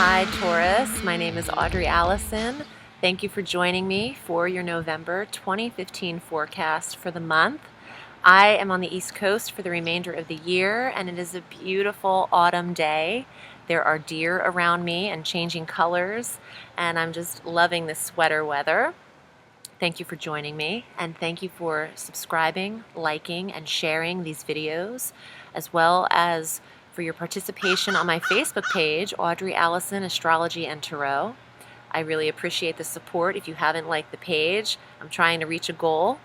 Hi Taurus, my name is Audrey Alison. Thank you for joining me for your November 2015 forecast for the month. I am on the East Coast for the remainder of the year, and it is a beautiful autumn day. There are deer around me and changing colors, and I'm just loving this sweater weather. Thank you for joining me, and thank you for subscribing, liking, and sharing these videos, as well as for your participation on my Facebook page, Audrey Alison, Astrology and Tarot. I really appreciate the support. If you haven't liked the page, I'm trying to reach a goal,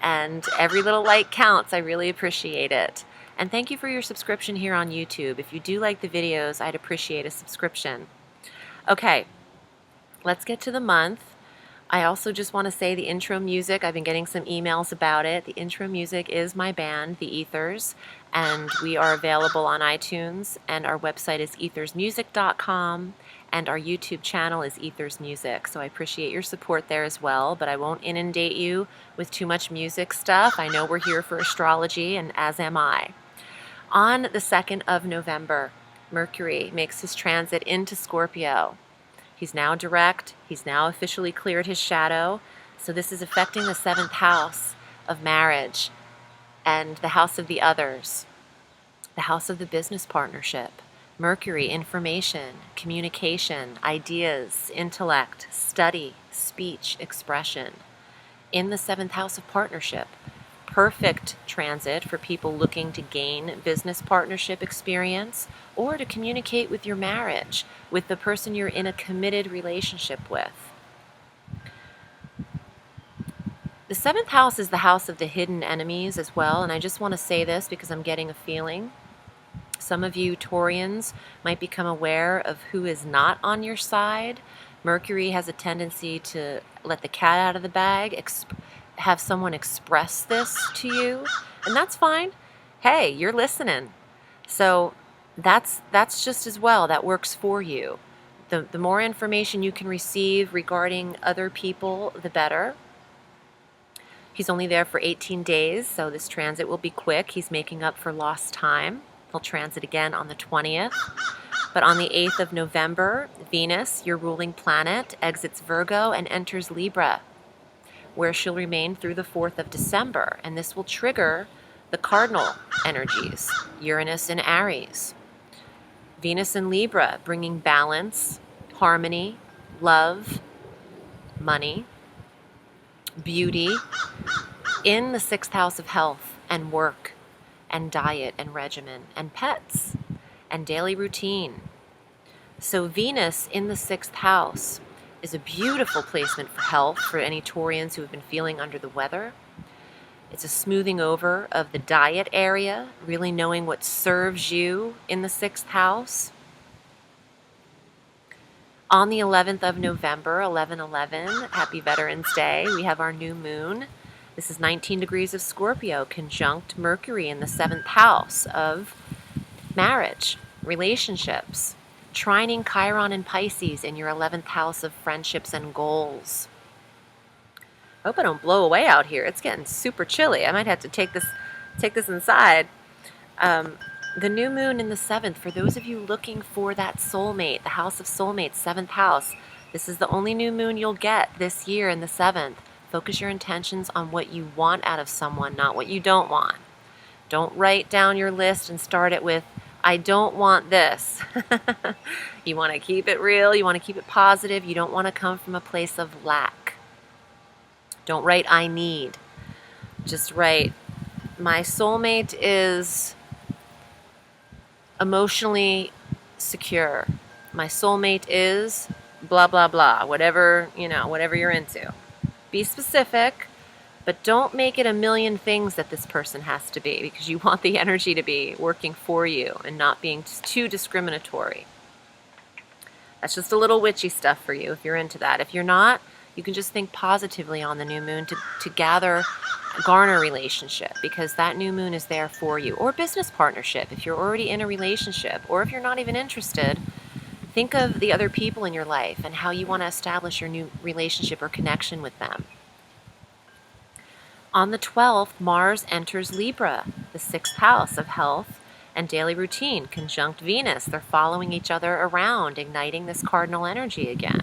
and every little like counts. I really appreciate it. And thank you for your subscription here on YouTube. If you do like the videos, I'd appreciate a subscription. Okay, let's get to the month. I also just want to say the intro music, I've been getting some emails about it. The intro music is my band, The Ethers, and we are available on iTunes, and our website is ethersmusic.com, and our YouTube channel is Ethers Music. So I appreciate your support there as well, but I won't inundate you with too much music stuff. I know we're here for astrology, and as am I. On the 2nd of November, Mercury makes his transit into Scorpio. He's now direct. He's now officially cleared his shadow. So this is affecting the 7th house of marriage and the house of the others, the house of the business partnership. Mercury, information, communication, ideas, intellect, study, speech, expression. In the 7th house of partnership. Perfect transit for people looking to gain business partnership experience or to communicate with your marriage, with the person you're in a committed relationship with. The 7th house is the house of the hidden enemies as well, and I just want to say this because I'm getting a feeling. Some of you Taurians might become aware of who is not on your side. Mercury has a tendency to let the cat out of the bag, have someone express this to you, and that's fine. Hey, you're listening. So that's just as well. That works for you. The more information you can receive regarding other people, the better. He's only there for 18 days, so this transit will be quick. He's making up for lost time. He'll transit again on the 20th. But on the 8th of November, Venus, your ruling planet, exits Virgo and enters Libra, where she'll remain through the 4th of December, and this will trigger the cardinal energies, Uranus and Aries. Venus in Libra, bringing balance, harmony, love, money, beauty, in the 6th house of health and work and diet and regimen and pets and daily routine. So Venus in the 6th house is a beautiful placement for health for any Taurians who have been feeling under the weather. It's a smoothing over of the diet area, really knowing what serves you in the 6th house. On the 11th of November, 11/11, happy Veterans Day, we have our new moon. This is 19 degrees of Scorpio, conjunct Mercury in the 7th house of marriage, relationships. Trining Chiron and Pisces in your 11th house of friendships and goals. I hope I don't blow away out here. It's getting super chilly. I might have to take this inside. The new moon in the 7th, for those of you looking for that soulmate, the house of soulmates, 7th house, this is the only new moon you'll get this year in the 7th. Focus your intentions on what you want out of someone, not what you don't want. Don't write down your list and start it with, I don't want this. You want to keep it real. You want to keep it positive. You don't want to come from a place of lack. Don't write, I need. Just write, my soulmate is emotionally secure. My soulmate is blah, blah, blah. Whatever you're into. Be specific. But don't make it a million things that this person has to be, because you want the energy to be working for you and not being too discriminatory. That's just a little witchy stuff for you if you're into that. If you're not, you can just think positively on the new moon to garner relationship, because that new moon is there for you. Or business partnership if you're already in a relationship, or if you're not even interested. Think of the other people in your life and how you want to establish your new relationship or connection with them. On the 12th, Mars enters Libra, the 6th house of health and daily routine, conjunct Venus. They're following each other around, igniting this cardinal energy again.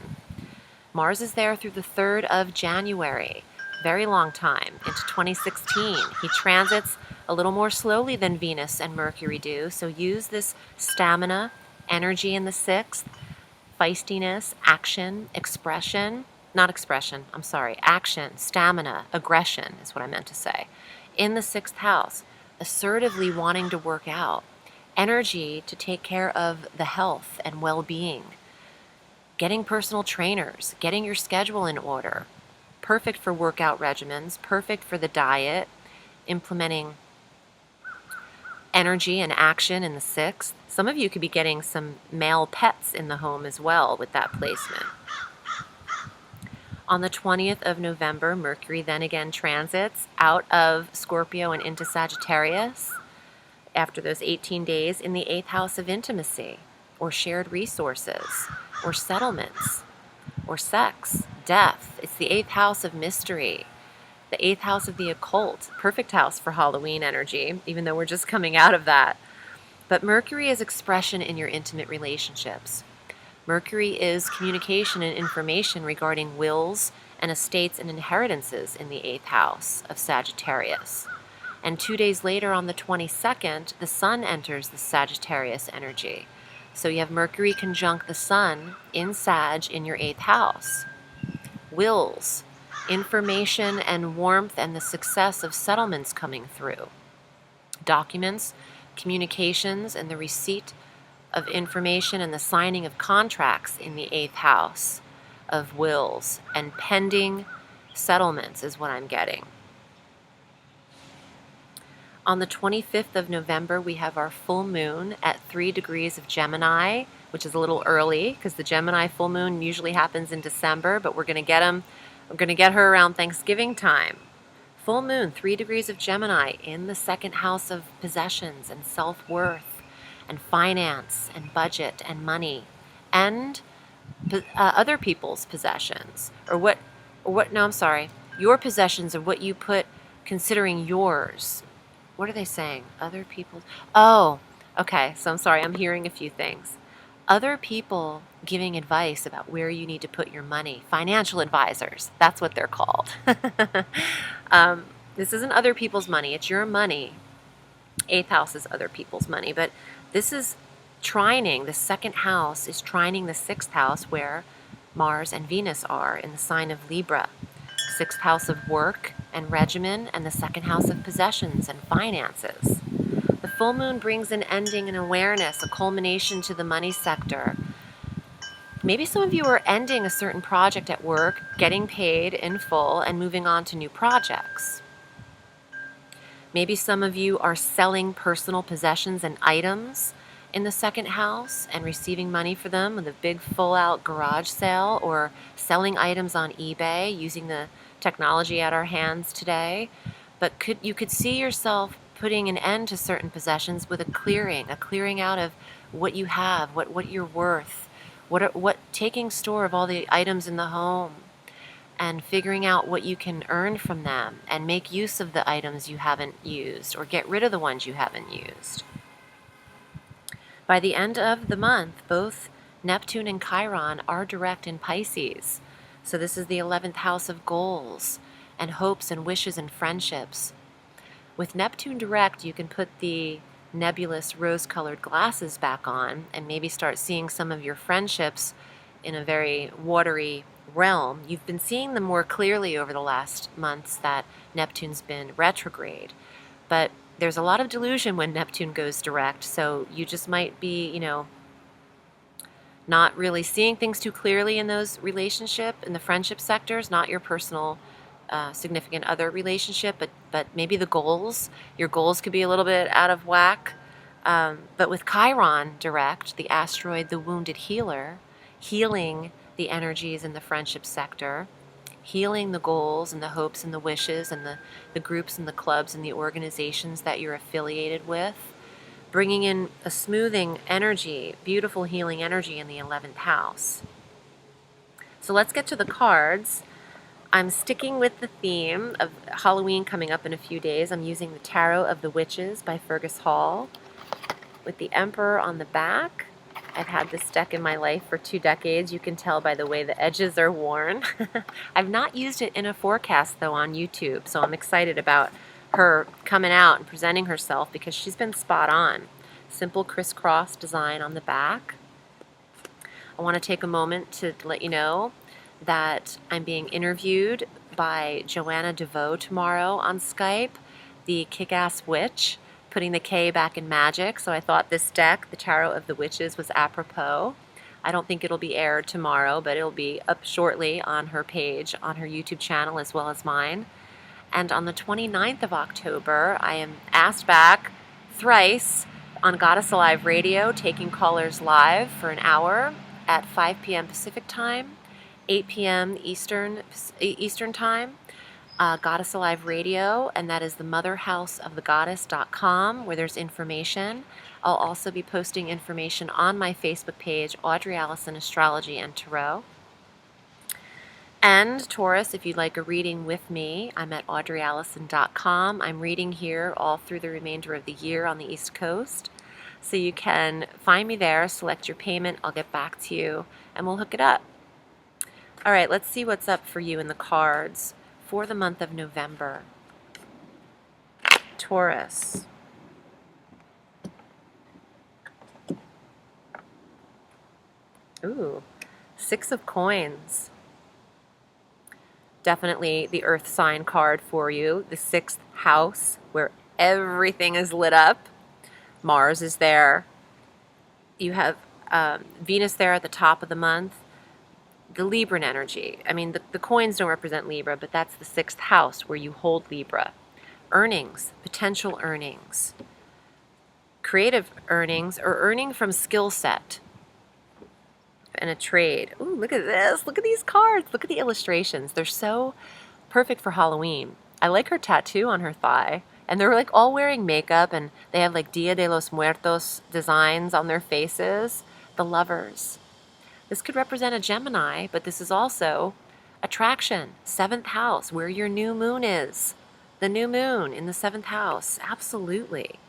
Mars is there through the 3rd of January, very long time, into 2016. He transits a little more slowly than Venus and Mercury do, so use this stamina, energy in the 6th, feistiness, action, action, stamina, aggression is what I meant to say. In the 6th house, assertively wanting to work out, energy to take care of the health and well-being, getting personal trainers, getting your schedule in order, perfect for workout regimens, perfect for the diet, implementing energy and action in the 6th. Some of you could be getting some male pets in the home as well with that placement. On the 20th of November, Mercury then again transits out of Scorpio and into Sagittarius after those 18 days in the 8th house of intimacy, or shared resources, or settlements, or sex, death. It's the 8th house of mystery, the 8th house of the occult, perfect house for Halloween energy, even though we're just coming out of that. But Mercury is expression in your intimate relationships. Mercury is communication and information regarding wills and estates and inheritances in the 8th house of Sagittarius. And 2 days later, on the 22nd, the Sun enters the Sagittarius energy. So you have Mercury conjunct the Sun in Sag in your 8th house. Wills, information and warmth and the success of settlements coming through. Documents, communications, and the receipt of information and the signing of contracts in the 8th house of wills, and pending settlements is what I'm getting. On the 25th of November, we have our full moon at 3 degrees of Gemini, which is a little early because the Gemini full moon usually happens in December, but we're going to get her around Thanksgiving time. Full moon, 3 degrees of Gemini in the 2nd house of possessions and self-worth and finance and budget and money and other people's possessions, your possessions are what you put considering yours. What are they saying? Other people's. Oh, okay. So I'm sorry. I'm hearing a few things. Other people giving advice about where you need to put your money. Financial advisors. That's what they're called. This isn't other people's money. It's your money. 8th house is other people's money. But this is trining. The 2nd house is trining the 6th house where Mars and Venus are in the sign of Libra. 6th house of work and regimen, and the 2nd house of possessions and finances. The full moon brings an ending and awareness, a culmination to the money sector. Maybe some of you are ending a certain project at work, getting paid in full, and moving on to new projects. Maybe some of you are selling personal possessions and items in the 2nd house and receiving money for them with a big full-out garage sale, or selling items on eBay using the technology at our hands today. But you could see yourself putting an end to certain possessions with a clearing out of what you have, what you're worth, taking store of all the items in the home and figuring out what you can earn from them and make use of the items you haven't used, or get rid of the ones you haven't used. By the end of the month, both Neptune and Chiron are direct in Pisces. So this is the 11th house of goals and hopes and wishes and friendships. With Neptune direct, you can put the nebulous rose-colored glasses back on and maybe start seeing some of your friendships in a very watery realm. You've been seeing them more clearly over the last months that Neptune's been retrograde. But there's a lot of delusion when Neptune goes direct, so you just might be, not really seeing things too clearly in those in the friendship sectors, not your personal significant other relationship, but maybe your goals could be a little bit out of whack. But with Chiron direct, the asteroid, the wounded healer, healing the energies in the friendship sector, healing the goals and the hopes and the wishes and the groups and the clubs and the organizations that you're affiliated with, bringing in a smoothing energy, beautiful healing energy in the 11th house. So let's get to the cards. I'm sticking with the theme of Halloween coming up in a few days. I'm using the Tarot of the Witches by Fergus Hall. with the Emperor on the back. I've had this deck in my life for 2 decades. You can tell by the way the edges are worn. I've not used it in a forecast, though, on YouTube, so I'm excited about her coming out and presenting herself because she's been spot on. Simple crisscross design on the back. I want to take a moment to let you know that I'm being interviewed by Joanna DeVoe tomorrow on Skype, the kick-ass witch, putting the K back in magic. So I thought this deck, the Tarot of the Witches, was apropos. I don't think it'll be aired tomorrow, but it'll be up shortly on her page, on her YouTube channel, as well as mine. And on the 29th of October, I am asked back thrice on Goddess Alive Radio, taking callers live for an hour at 5 p.m. Pacific Time, 8 p.m. Eastern Time. Goddess Alive Radio, and that is the motherhouseofthegoddess.com, where there's information. I'll also be posting information on my Facebook page, Audrey Alison Astrology and Tarot. And Taurus, if you'd like a reading with me, I'm at audreyallison.com. I'm reading here all through the remainder of the year on the East Coast. So you can find me there, select your payment, I'll get back to you, and we'll hook it up. All right, let's see what's up for you in the cards for the month of November. Taurus. Ooh, 6 of Coins. Definitely the Earth sign card for you. The 6th house, where everything is lit up. Mars is there. You have Venus there at the top of the month. The Libran energy. I mean, the coins don't represent Libra, but that's the 6th house where you hold Libra. Earnings, potential earnings. Creative earnings, or earning from skill set and a trade. Ooh, look at this. Look at these cards. Look at the illustrations. They're so perfect for Halloween. I like her tattoo on her thigh. And they're like all wearing makeup, and they have like Dia de los Muertos designs on their faces. The Lovers. This could represent a Gemini, but this is also attraction, 7th house, where your new moon is. The new moon in the 7th house, absolutely.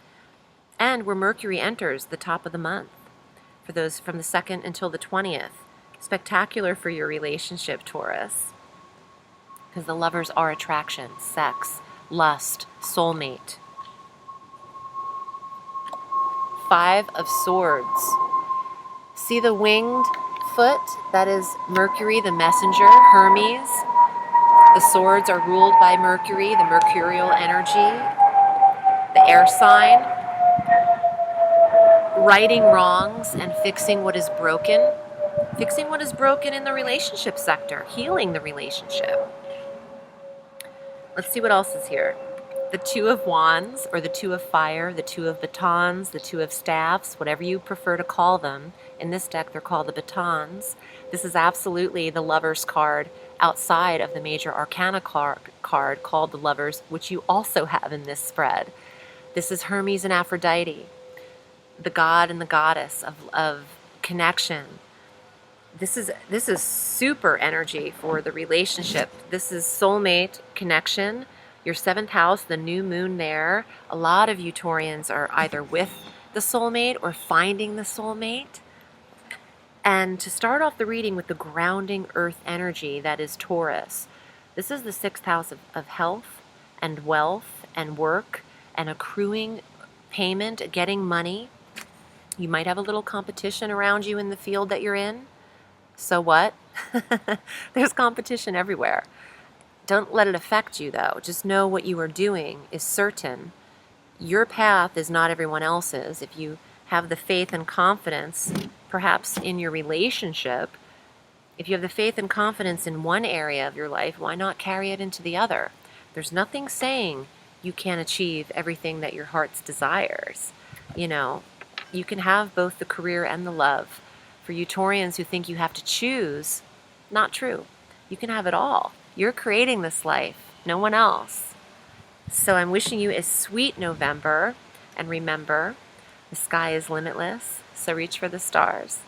And where Mercury enters the top of the month, for those from the 2nd until the 20th. Spectacular for your relationship, Taurus, because the Lovers are attraction, sex, lust, soulmate. 5 of Swords. See the winged foot? That is Mercury, the messenger, Hermes. The swords are ruled by Mercury, the mercurial energy, the air sign. Righting wrongs and fixing what is broken. Fixing what is broken in the relationship sector. Healing the relationship. Let's see what else is here. The 2 of Wands, or the 2 of Fire, the 2 of Batons, the 2 of Staffs, whatever you prefer to call them. In this deck, they're called the Batons. This is absolutely the Lovers card outside of the major arcana card called the Lovers, which you also have in this spread. This is Hermes and Aphrodite, the god and the goddess of connection. This is super energy for the relationship. This is soulmate connection. Your 7th house, the new moon there. A lot of you Taurians are either with the soulmate or finding the soulmate. And to start off the reading with the grounding earth energy that is Taurus, this is the 6th house of health and wealth and work and accruing payment, getting money. You might have a little competition around you in the field that you're in. So what? There's competition everywhere. Don't let it affect you, though. Just know what you are doing is certain. Your path is not everyone else's. If you have the faith and confidence, perhaps in your relationship, if you have the faith and confidence in one area of your life, why not carry it into the other? There's nothing saying you can't achieve everything that your heart desires. You know, you can have both the career and the love. For you Taurians who think you have to choose, not true. You can have it all. You're creating this life, no one else. So I'm wishing you a sweet November, and remember, the sky is limitless, so reach for the stars.